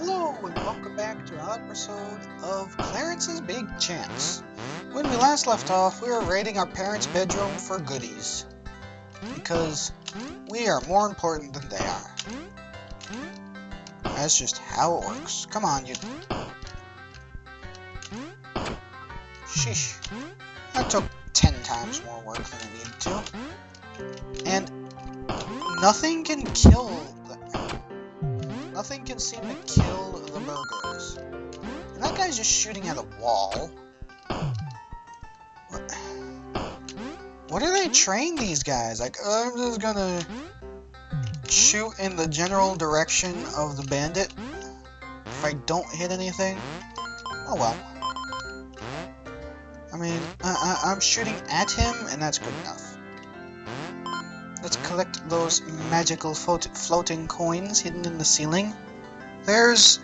Hello and welcome back to another episode of Clarence's Big Chance. When we last left off, we were raiding our parents' bedroom for goodies. Because we are more important than they are. That's just how it works. Come on, you... Sheesh. That took 10 times more work than it needed to. And nothing can kill them. Nothing can seem to kill the burglars. And that guy's just shooting at a wall. What do they train these guys? Like, I'm just gonna shoot in the general direction of the bandit. If I don't hit anything, oh well. I mean, I'm shooting at him, and that's good enough. Let's collect those magical floating coins hidden in the ceiling. There's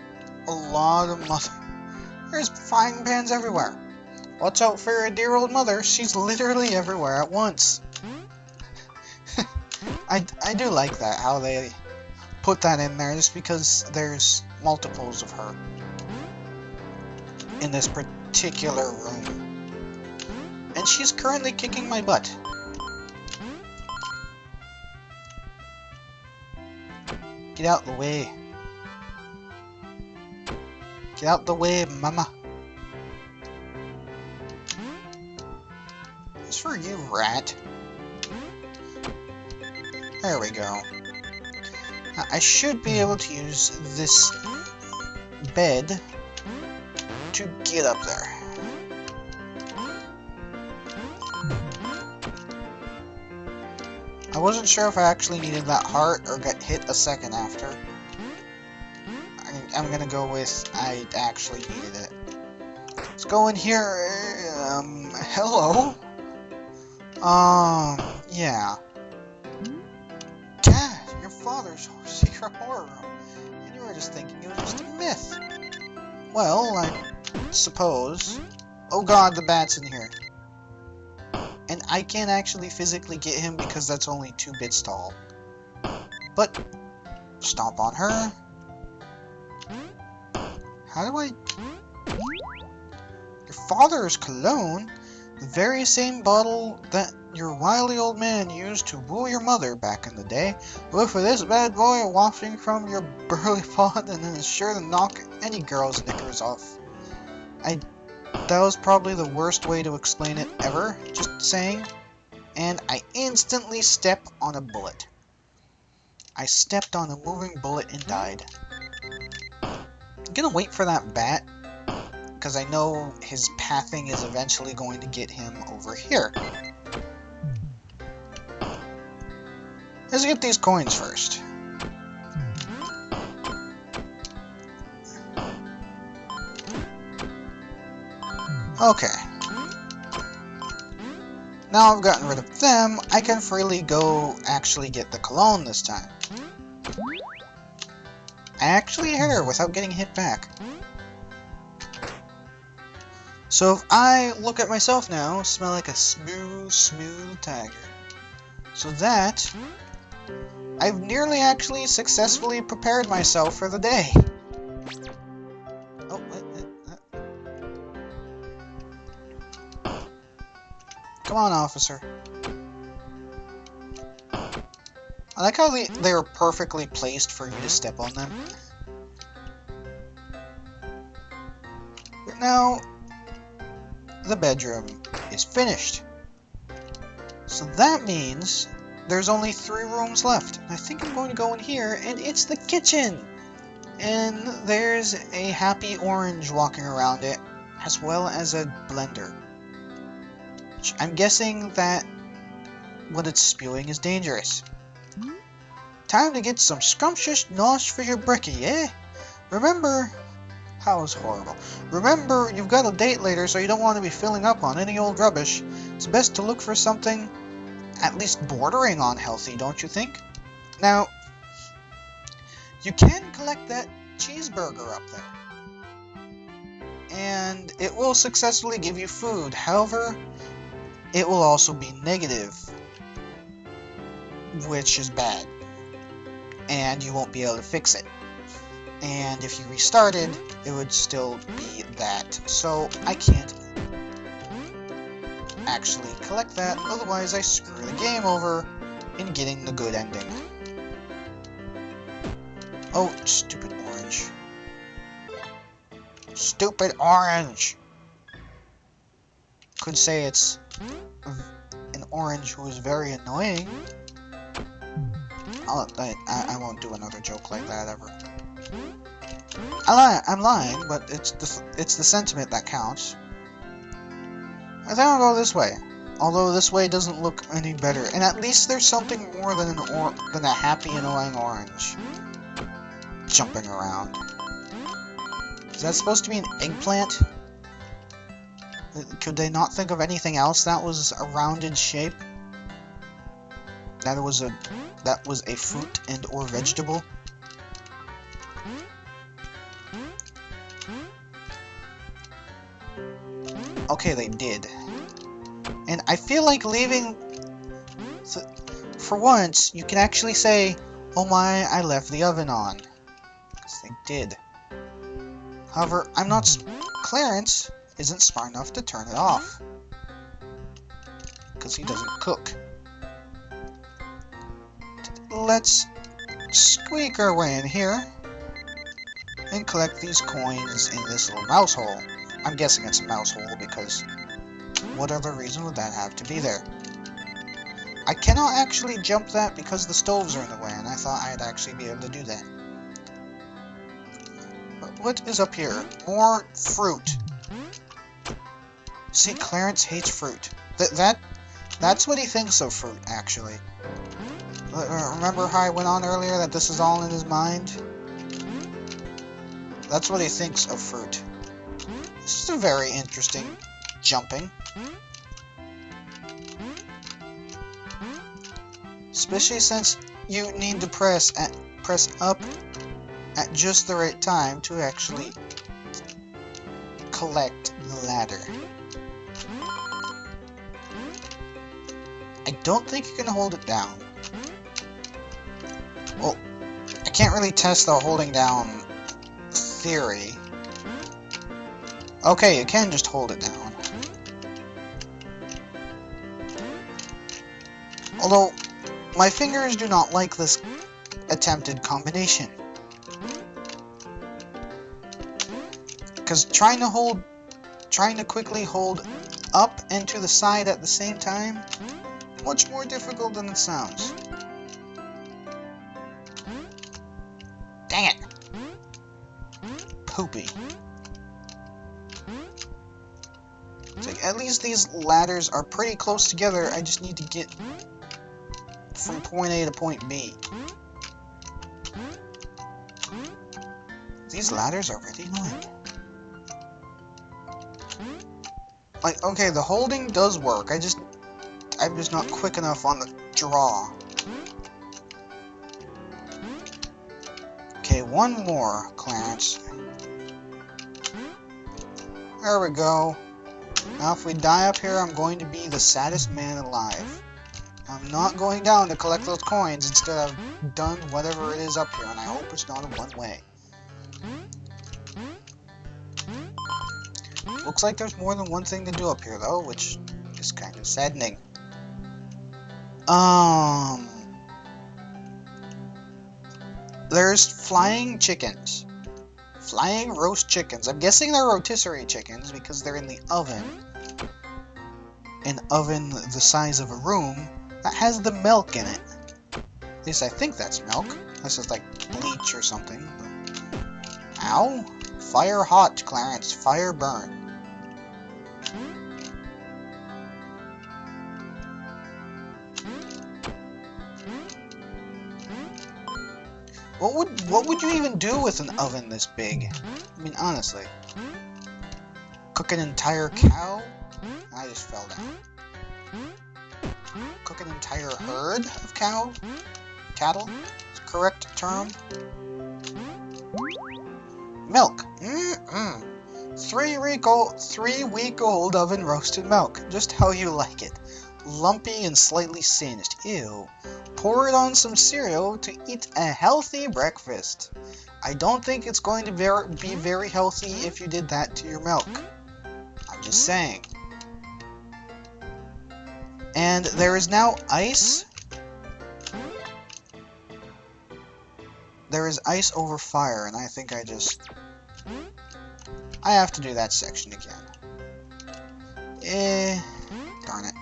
a lot of There's frying pans everywhere. Watch out for your dear old mother. She's literally everywhere at once. I do like that, how they put that in there, just because there's multiples of her in this particular room. And she's currently kicking my butt. Get out the way. Get out the way, mama. It's for you, rat. There we go. Now, I should be able to use this bed to get up there. I wasn't sure if I actually needed that heart or got hit a second after. I'm gonna go with I actually needed it. Let's go in here. Hello? Yeah. Dad, your father's secret horror room. And you were just thinking it was just a myth. Well, I suppose. Oh god, the bat's in here. And I can't actually physically get him because that's only 2 bits tall. But, stomp on her. How do I... Your father's cologne? The very same bottle that your wily old man used to woo your mother back in the day. Look for this bad boy wafting from your burly pod, and then it's sure to knock any girl's knickers off. That was probably the worst way to explain it ever, just saying. And I instantly step on a bullet. I stepped on a moving bullet and died. I'm gonna wait for that bat, because I know his pathing is eventually going to get him over here. Let's get these coins first. Okay. Now I've gotten rid of them, I can freely go actually get the cologne this time. I actually hit her without getting hit back. So if I look at myself now, smell like a smooth tiger. So that, I've nearly actually successfully prepared myself for the day. Oh, Come on, officer. I like how they are perfectly placed for you to step on them. But now, the bedroom is finished. So that means there's only 3 rooms left. I think I'm going to go in here, and it's the kitchen! And there's a happy orange walking around it, as well as a blender. I'm guessing that what it's spewing is dangerous. Time to get some scrumptious nosh for your brekkie, eh? Remember... That was horrible. Remember, you've got a date later, so you don't want to be filling up on any old rubbish. It's best to look for something at least bordering on healthy, don't you think? Now, you can collect that cheeseburger up there. And it will successfully give you food. However, it will also be negative, which is bad. And you won't be able to fix it. And if you restarted, it would still be that. So I can't actually collect that, otherwise I screw the game over in getting the good ending. Oh, stupid orange. Stupid orange! Could say it's an orange who is very annoying. I won't do another joke like that ever. I'm lying, but it's the sentiment that counts. I think I'll go this way. Although this way doesn't look any better, and at least there's something more than a happy, annoying orange jumping around. Is that supposed to be an eggplant? Could they not think of anything else that was a rounded shape? That was a fruit and or vegetable? Okay, they did. And I feel like leaving... For once, you can actually say, oh my, I left the oven on. Because they did. However, Clarence isn't smart enough to turn it off. Because he doesn't cook. Let's squeak our way in here and collect these coins in this little mouse hole. I'm guessing it's a mouse hole because what other reason would that have to be there? I cannot actually jump that because the stoves are in the way, and I thought I'd actually be able to do that. But what is up here? More fruit. See, Clarence hates fruit. That's what he thinks of fruit, actually. Remember how I went on earlier that this is all in his mind? That's what he thinks of fruit. This is a very interesting jumping. Especially since you need to press up at just the right time to actually collect the ladder. I don't think you can hold it down. Well, I can't really test the holding down theory. Okay, you can just hold it down. Although, my fingers do not like this attempted combination. Because trying to quickly hold up and to the side at the same time, much more difficult than it sounds. Dang it! Poopy. It's like, at least these ladders are pretty close together, I just need to get from point A to point B. These ladders are really annoying. Like, okay, the holding does work, I'm just not quick enough on the draw. Okay, one more, Clarence. There we go. Now if we die up here, I'm going to be the saddest man alive. I'm not going down to collect those coins, instead I've done whatever it is up here, and I hope it's not a one-way. Looks like there's more than one thing to do up here, though, which is kind of saddening. There's flying chickens. Flying roast chickens. I'm guessing they're rotisserie chickens because they're in the oven. An oven the size of a room that has the milk in it. At least I think that's milk. This is like bleach or something. Ow! Fire hot, Clarence. Fire burn. What would you even do with an oven this big? I mean, honestly. Cook an entire cow? I just fell down. Cook an entire herd of cattle? Is the correct term? Milk. 3-week-old oven roasted milk. Just how you like it. Lumpy and slightly singed. Ew. Pour it on some cereal to eat a healthy breakfast. I don't think it's going to be very healthy if you did that to your milk. I'm just saying. And there is now ice. There is ice over fire, and I think I have to do that section again. Darn it.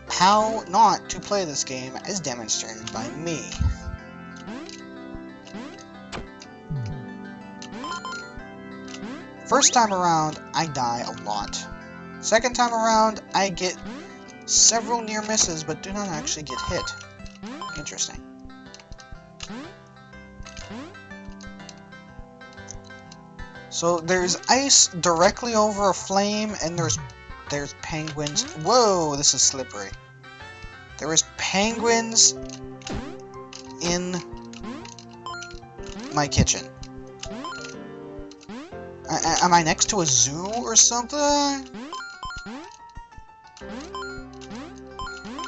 How not to play this game as demonstrated by me. First time around, I die a lot. Second time around, I get several near misses, but do not actually get hit. Interesting. So there's ice directly over a flame, and there's penguins. Whoa, this is slippery. There is penguins in my kitchen. Am I next to a zoo or something?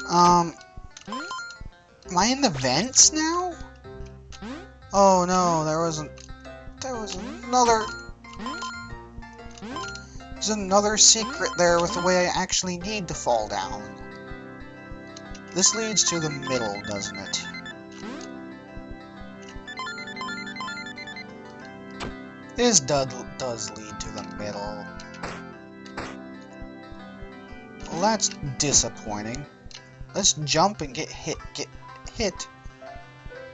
Am I in the vents now? Oh no, there was another secret there with the way I actually need to fall down. This leads to the middle, doesn't it? This does lead to the middle. Well, that's disappointing. Let's jump and get hit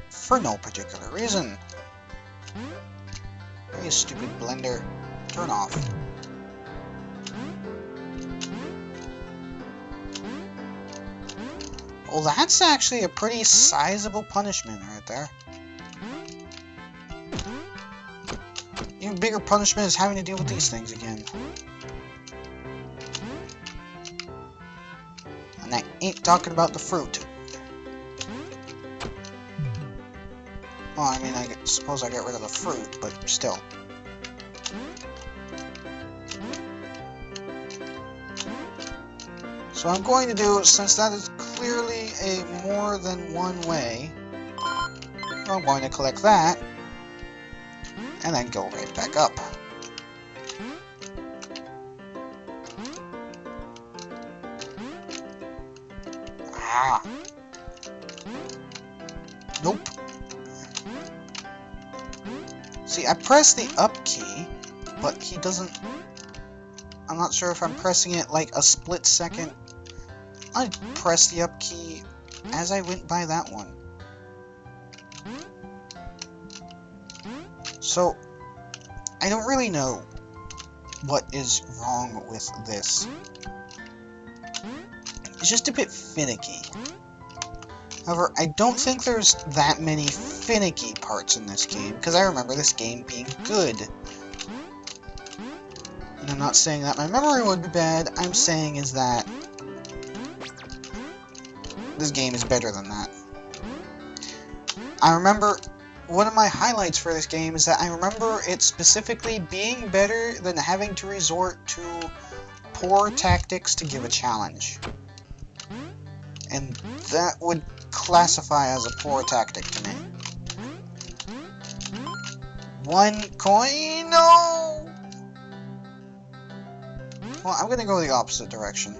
for no particular reason. You stupid blender. Turn off. Well, that's actually a pretty sizable punishment right there. Even bigger punishment is having to deal with these things again. And I ain't talking about the fruit. Well, I mean, I suppose I get rid of the fruit, but still. So I'm going to do, since that is clearly a more than one way, I'm going to collect that, and then go right back up. Ah. Nope. See, I press the up key, but he doesn't... I'm not sure if I'm pressing it like a split second. I pressed the up key as I went by that one. So, I don't really know what is wrong with this. It's just a bit finicky. However, I don't think there's that many finicky parts in this game, because I remember this game being good. And I'm not saying that my memory would be bad, I'm saying is that this game is better than that. I remember, one of my highlights for this game is that I remember it specifically being better than having to resort to poor tactics to give a challenge. And that would classify as a poor tactic to me. 1 coin? No! Well, I'm gonna go the opposite direction.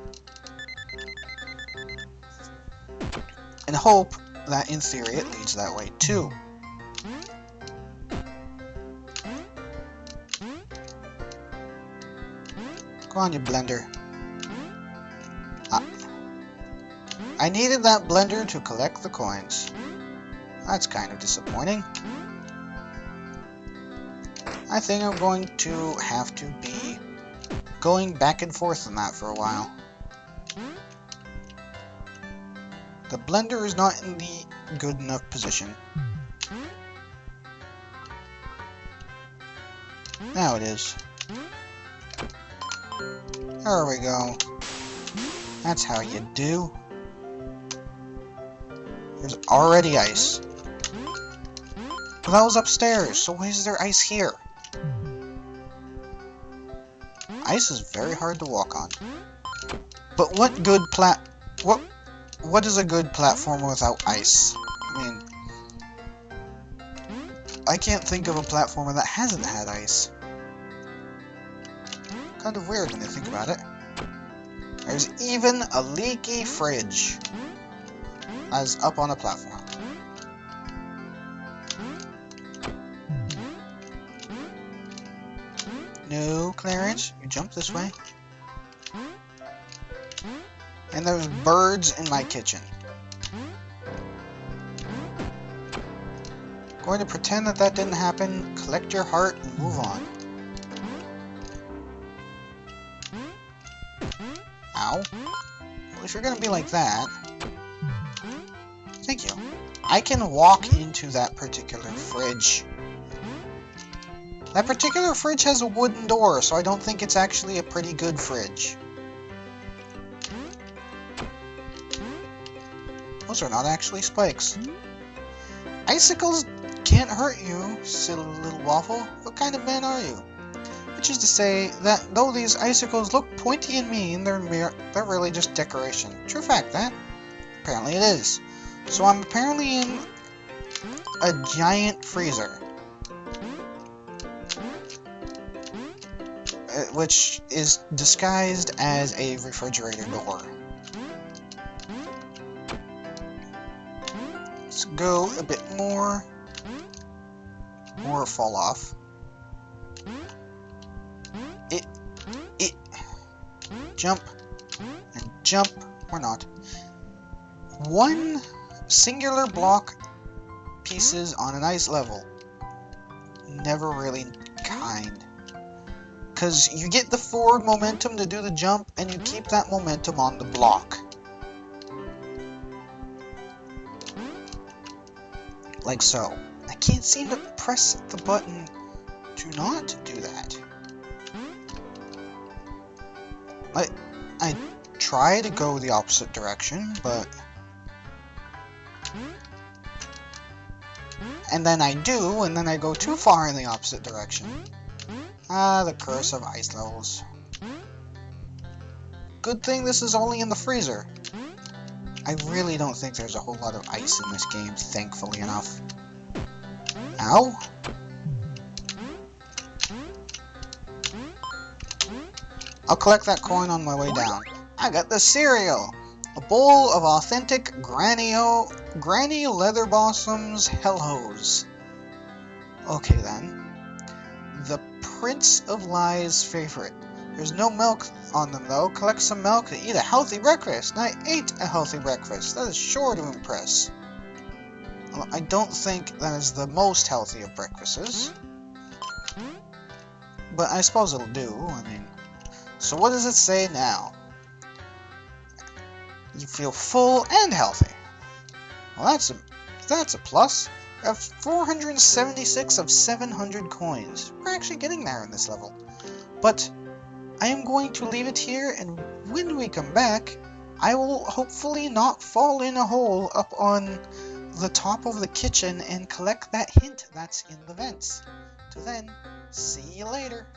And hope that, in theory, it leads that way, too. Come on, you blender. I needed that blender to collect the coins. That's kind of disappointing. I think I'm going to have to be going back and forth on that for a while. The blender is not in the good enough position. Now it is. There we go. That's how you do. There's already ice. But that was upstairs, so why is there ice here? Ice is very hard to walk on. But what good what is a good platformer without ice? I can't think of a platformer that hasn't had ice. Kind of weird when you think about it. There's even a leaky fridge as up on a platform. No, Clarence, you jump this way. And there's birds in my kitchen. Going to pretend that that didn't happen, collect your heart, and move on. Ow. Well, if you're gonna be like that... Thank you. I can walk into that particular fridge. That particular fridge has a wooden door, so I don't think it's actually a pretty good fridge. Those are not actually spikes. Icicles can't hurt you, silly little waffle. What kind of man are you? Which is to say that though these icicles look pointy and mean, they're really just decoration. True fact, that. Apparently it is. So I'm apparently in a giant freezer. Which is disguised as a refrigerator door. Let's go a bit more. Or fall off. Jump. And jump. Or not. One singular block pieces on an ice level. Never really kind. Because you get the forward momentum to do the jump, and you keep that momentum on the block. Like so. I can't seem to press the button to not do that. I try to go the opposite direction, but... And then I do, and then I go too far in the opposite direction. Ah, the curse of ice levels. Good thing this is only in the freezer. I really don't think there's a whole lot of ice in this game, thankfully enough. Ow! I'll collect that coin on my way down. I got the cereal! A bowl of authentic Granny Leatherbossom's Hellhoes. Okay then. The Prince of Lies favorite. There's no milk on them though. Collect some milk and eat a healthy breakfast. And I ate a healthy breakfast. That is sure to impress. Well, I don't think that is the most healthy of breakfasts. But I suppose it'll do. I mean, so what does it say now? You feel full and healthy. Well, that's a plus. I have 476 of 700 coins. We're actually getting there in this level. But I am going to leave it here, and when we come back, I will hopefully not fall in a hole up on the top of the kitchen and collect that hint that's in the vents. Till then, see you later.